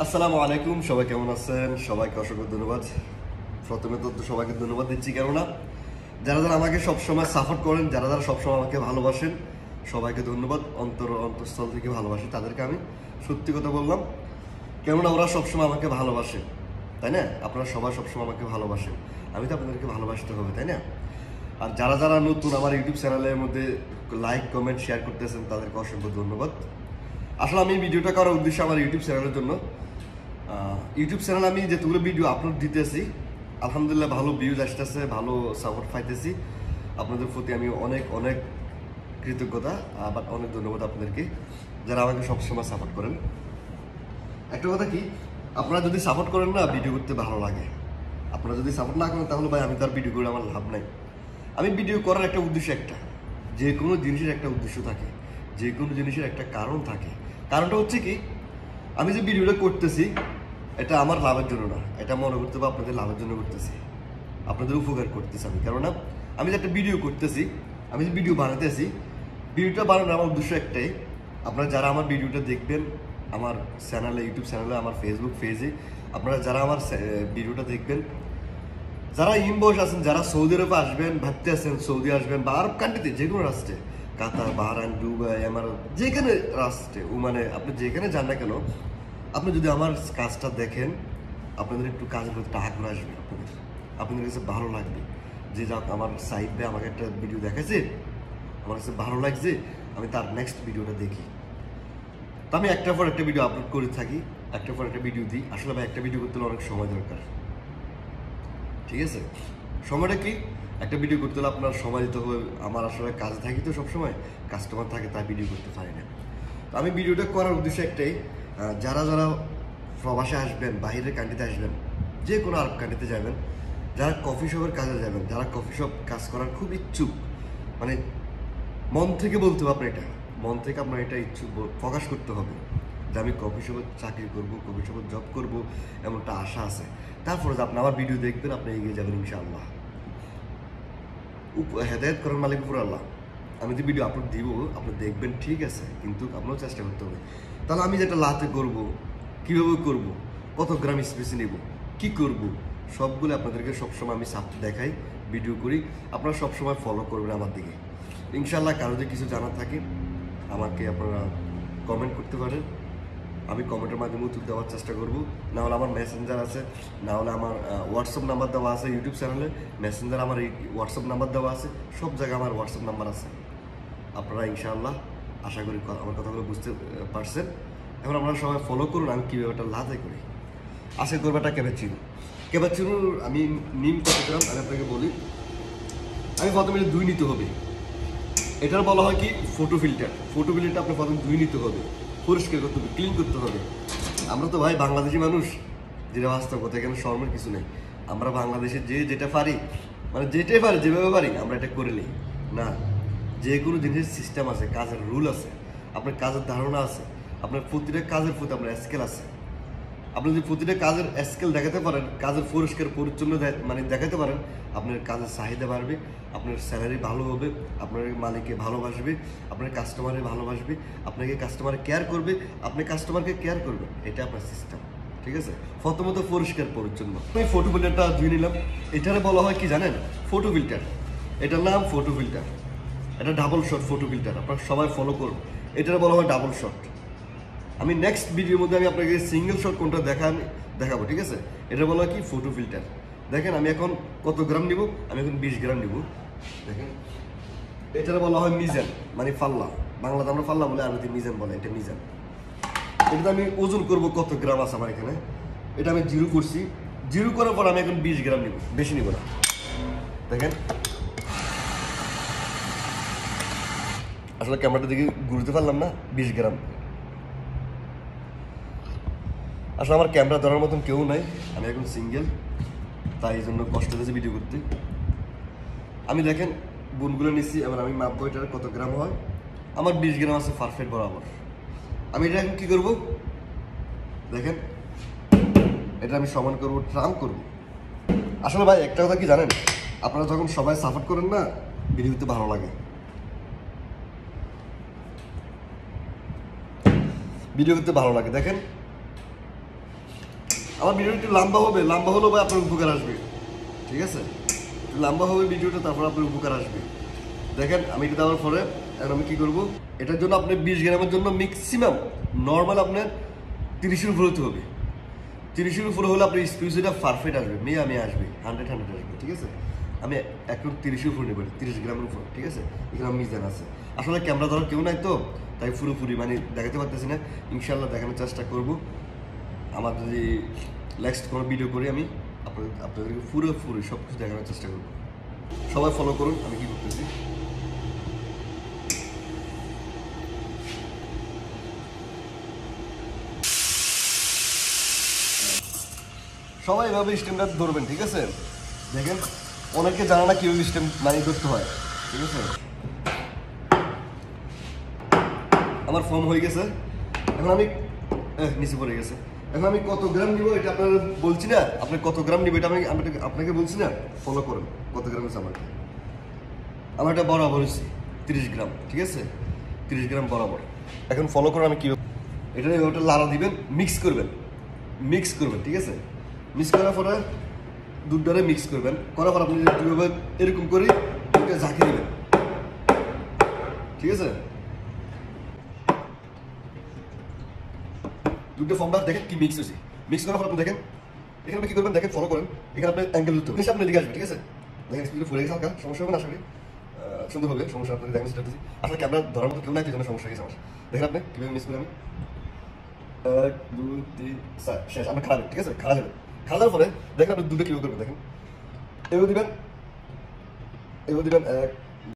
আসসালামু আলাইকুম, সবাই কেমন আছেন? সবাইকে অসংখ্য ধন্যবাদ। প্রথমে তো সবাইকে ধন্যবাদ দিচ্ছি, কেননা যারা যারা আমাকে সবসময় সাপোর্ট করেন, যারা যারা সবসময় আমাকে ভালোবাসেন, সবাইকে ধন্যবাদ। অন্তঃস্থল থেকে ভালোবাসি তাদেরকে। আমি সত্যি কথা বললাম, কেননা ওরা সবসময় আমাকে ভালোবাসে, তাই না? আপনারা সবাই সবসময় আমাকে ভালোবাসেন, আমি তো আপনাদেরকে ভালোবাসতে হবে, তাই না? আর যারা যারা নতুন আমার ইউটিউব চ্যানেলের মধ্যে লাইক কমেন্ট শেয়ার করতেছেন, তাদেরকে অসংখ্য ধন্যবাদ। আসলে আমি ভিডিওটা করার উদ্দেশ্য আমার ইউটিউব চ্যানেলের জন্য। ইউটিউব চ্যানেল আমি যেগুলো ভিডিও আপলোড দিতেছি, আলহামদুলিল্লাহ ভালো ভিউজ আসতেছে, ভালো সাপোর্ট পাইতেছি। আপনাদের প্রতি আমি অনেক অনেক কৃতজ্ঞতা, আবার অনেক ধন্যবাদ আপনাদেরকে, যারা আমাকে সবসময় সাপোর্ট করেন। একটা কথা কি, আপনারা যদি সাপোর্ট করেন না, ভিডিও করতে ভালো লাগে। আপনারা যদি সাপোর্ট না করেন, তাহলে ভাই আমি তার ভিডিও করে আমার লাভ নাই। আমি ভিডিও করার একটা উদ্দেশ্য, যে কোনো জিনিসের একটা উদ্দেশ্য থাকে, যে কোনো জিনিসের একটা কারণ থাকে। কারণটা হচ্ছে কি, আমি যে ভিডিওটা করতেছি, এটা আমার লাভের জন্য না, এটা মনে করতে হবে আপনাদের লাভের জন্য করতেছি, আপনাদের উপকার করতেছি আমি। কেননা আমি যে একটা ভিডিও করতেছি, আমি যে ভিডিও বানাতেছি, ভিডিওটা বানানোর আমার উদ্দেশ্য একটাই, আপনারা যারা আমার ভিডিওটা দেখবেন, আমার চ্যানেলে, ইউটিউব চ্যানেলে, আমার ফেসবুক পেজে, আপনারা যারা আমার ভিডিওটা দেখবেন, যারা ইনবক্স আছেন, যারা সৌদি আরবে আসবেন ভাবতে আছেন, সৌদি আসবেন বা আরব কান্ট্রিতে, যে কোনো রাষ্ট্রে, কাতার, বাহরাইন, দুবাই, এমারাত, যেখানে রাষ্ট্রে, মানে আপনি যেখানে যান না কেন, আপনি যদি আমার কাজটা দেখেন, আপনাদের একটু কাজের প্রতি আগ্রহ আসবে, আপনাদের কাছে ভালো লাগবে যে যাক, আমার সাইড ভাই আমাকে একটা ভিডিও দেখাইছে, আমার কাছে ভালো লাগছে, আমি তার নেক্সট ভিডিওটা দেখি। তো আমি একটার পর একটা ভিডিও আপলোড করে থাকি, একটার পর একটা ভিডিও দিই। আসলে ভাই একটা ভিডিও করতে হলে অনেক সময় দরকার, ঠিক আছে? সময়টা কি, একটা ভিডিও করতে হলে আপনার সময় দিতে হবে। আমার আসলে কাজে থাকি তো, সবসময় কাস্টমার থাকে, তাই ভিডিও করতে পারি না। তো আমি ভিডিওটা করার উদ্দেশ্য একটাই, যারা যারা প্রবাসে আসবেন, বাইরের কান্ট্রিতে আসবেন, যে কোনো আরব কান্ট্রিতে যাবেন, যারা কফি শপের কাজে যাবেন, যারা কফি শপ কাজ করার খুব ইচ্ছুক, মানে মন থেকে বলতে হবে, আপনার এটা মন থেকে আপনার এটা ইচ্ছুক প্রকাশ করতে হবে যে আমি কফি শপে চাকরি করবো, কফি শপে জব করবো, এমনটা আশা আছে। তারপরে আপনি আমার ভিডিও দেখবেন, আপনি এগিয়ে যাবেন ইনশাআল্লাহ। হেদায়ত করার মালিক উপর আল্লাহ। আমি যে ভিডিও আপলোড দিব, আপনি দেখবেন, ঠিক আছে, কিন্তু আপনারও চেষ্টা করতে হবে। তাহলে আমি যেটা লাতে করব, কীভাবে করব, কত গ্রাম স্পেসে নেব, কি করব, সবগুলো আপনাদেরকে সবসময় আমি দেখাই, ভিডিও করি। আপনারা সবসময় ফলো করবেন আমার দিকে ইনশাআল্লাহ। কারো যদি কিছু জানার থাকে, আমাকে আপনারা কমেন্ট করতে পারেন, আমি কমেন্টের মাধ্যমে উত্তর দেওয়ার চেষ্টা করব। না হলে আমার মেসেঞ্জার আছে, না হলে আমার হোয়াটসঅ্যাপ নাম্বার দেওয়া আছে ইউটিউব চ্যানেলে, মেসেঞ্জার আমার এই হোয়াটসঅ্যাপ নাম্বার দেওয়া আছে, সব জায়গায় আমার হোয়াটসঅ্যাপ নাম্বার আছে। আপনারা ইনশাআল্লাহ আশা করি আমার কথাগুলো বুঝতে পারছেন। এখন আপনারা সবাই ফলো করুন, আমি কীভাবে ওটা লাতে করি। আশা করবো একটা ক্যাপাচিনো আমি নিম কত গ্রাম, আমি আপনাকে বলি। আমি প্রথমে ধুই নিতে হবে, এটার বলা হয় কি ফটো ফিল্টার। ফটো ফিল্টারটা আপনি প্রথমে ধুই নিতে হবে, পরিষ্কার করতে হবে, ক্লিন করতে হবে। আমরা তো ভাই বাংলাদেশি মানুষ, যেটা বাস্তব কথা, এখানে শর্মের কিছু নেই। আমরা বাংলাদেশে যে যেটা পারি, মানে যেটাই পারি, যেভাবে পারি আমরা এটা করে নিই না। যে কোনো জিনিসের সিস্টেম আছে, কাজের রুল আছে, আপনার কাজের ধারণা আছে, আপনার প্রতিটা কাজের প্রতি আপনার স্কেল আছে। আপনি যদি প্রতিটা কাজের স্কেল দেখাতে পারেন, কাজের পরিষ্কার পরিচ্ছন্ন মানে দেখাতে পারেন, আপনার কাজের চাহিদা বাড়বে, আপনার স্যালারি ভালো হবে, আপনার মালিককে ভালোবাসবে, আপনার কাস্টমারে ভালোবাসবে, আপনাকে কাস্টমার কেয়ার করবে, আপনি কাস্টমারকে কেয়ার করবেন। এটা আপনার সিস্টেম, ঠিক আছে? প্রথমত পরিষ্কার পরিচ্ছন্ন। আমি ফটো ফিল্টারটা ধুয়ে নিলাম। এটারে বলা হয় কি জানেন? Photo filter. এটার নাম ফটো ফিল্টার। এটা ডাবল শট ফটো ফিল্টার, আপনারা সবাই ফলো করুন। এটারে বলা হয় ডাবল শট। আমি নেক্সট ভিডিওর মধ্যে আমি আপনাকে সিঙ্গেল শট কোনটা দেখাবো, ঠিক আছে? এটা বলা কি ফটো ফিল্টার। দেখেন আমি এখন কত গ্রাম নিব, আমি এখন 20 গ্রাম নিব। দেখেন এটা বলা হয় মিজান, মানে ফাল্লা। বাংলাতে আমরা ফাল্লা বলে, আরবিতে মিজান বলে। এটা মিজান। এটা আমি ওজন করব কত গ্রাম আছে আমার এখানে। এটা আমি জিরো করছি, জিরো করার পর আমি এখন 20 গ্রাম নিব, বেশি নিব না। দেখেন আসলে ক্যামেরাটা দিকে ঘুরতে পারলাম না, 20 গ্রাম। আসলে আমার ক্যামেরা ধরার মতন কেউ নাই, আমি এখন সিঙ্গেল, তাই এই জন্য কষ্ট হয়েছে ভিডিও করতে। আমি দেখেন বুনগুলো নিচ্ছি, এবার আমি মাপবো এটার কত গ্রাম হয়। আমার 20 গ্রাম আছে পারফেক্ট বরাবর। আমি এটা এখন কী করবো দেখেন, এটা আমি সমান করবো, ট্রাম করবো। আসলে ভাই একটা কথা কি জানেন, আপনারা যখন সবাই সাপোর্ট করেন না, ভিডিও করতে ভালো লাগে, ভিডিও করতে ভালো লাগে। দেখেন আমার ভিডিও একটু লম্বা হবে, লম্বা হলেও ভাই আপনার উপকার আসবে, ঠিক আছে? লম্বা হবে ভিডিওটা, তারপর আপনার উপকার আসবে। দেখেন আমি এটা দেওয়ার পরে এখন আমি কী করবো, এটার জন্য আপনি 20 গ্রামের জন্য ম্যাক্সিমাম নর্মাল আপনার 30-এর উপরে হতে হবে। 30-এর উপরে হলে আপনার স্পিচটা পারফেক্ট আসবে, আমি আসবে 100 আসবে, ঠিক আছে? আমি এখন 30-এর উপরে নেবেন, 30 গ্রামের উপর, ঠিক আছে? এখানে মিজান আছে। আসলে ক্যামেরা ধরার কেউ নাই তো, তাই পুরোপুরি মানে দেখাতে পারতেছি না। ইনশাল্লাহ দেখানোর চেষ্টা করবো। আমার যদি নেক্সট কোনো ভিডিও করি আমি আপনাদেরকে পুরোপুরি সব কিছু দেখানোর চেষ্টা করবো। সবাই ফলো করুন আমি কি করতেছি। সবাই এভাবে স্টেমটা ধরবেন, ঠিক আছে? দেখেন অনেকে জানা না কীভাবে স্টেম মানে করতে হয়, ঠিক আছে? আমার ফর্ম হয়ে গেছে, এখন আমি নিচে পড়ে গেছে। এখন আমি কত গ্রাম নিব এটা আপনার বলছি না, আপনি কত গ্রাম নিব এটা আমি আপনাকে বলছি না, ফলো করুন কত গ্রাম হচ্ছে আমার এটা বরাবর হচ্ছে 30 গ্রাম, ঠিক আছে? 30 গ্রাম বরাবর। এখন ফলো করুন আমি কীভাবে এটা ওটা লাড়া দিবেন, মিক্স করবেন, ঠিক আছে? মিক্স করার পরে দুধটারে মিক্স করবেন, করার পর আপনি কীভাবে এরকম করে দুধটা ঝাঁকিয়ে দেবেন, ঠিক আছে? দুটো ফর্মটা দেখেন কি মিক্স হয়েছে। মিক্স করার পর আপনি দেখেন এখানে কি করবেন, দেখেন ফলো করেন, এখানে আপনি অ্যাঙ্গেল ধরতে হবে, আপনি দিকে আসবে, ঠিক আছে? দেখেন স্পিড ফুলে গেছে, হালকা সমস্যা হবে না, আশা করি সুন্দর হবে। সমস্যা আপনাদের দেখেন সেটা দিচ্ছি, আসলে ক্যামেরা ধরার মতো কেউ নাই, জন্য সমস্যা গেছে আমার। দেখেন আপনি কীভাবে মিক্স করে আমি 1 2 3 4 শেষ, আপনি খাওয়া ঠিক আছে? খাওয়া যাবে। খাওয়া যাওয়ার পরে দেখেন আপনি দুধে কীভাবে করবেন, দেখেন এভাবে দিবেন 1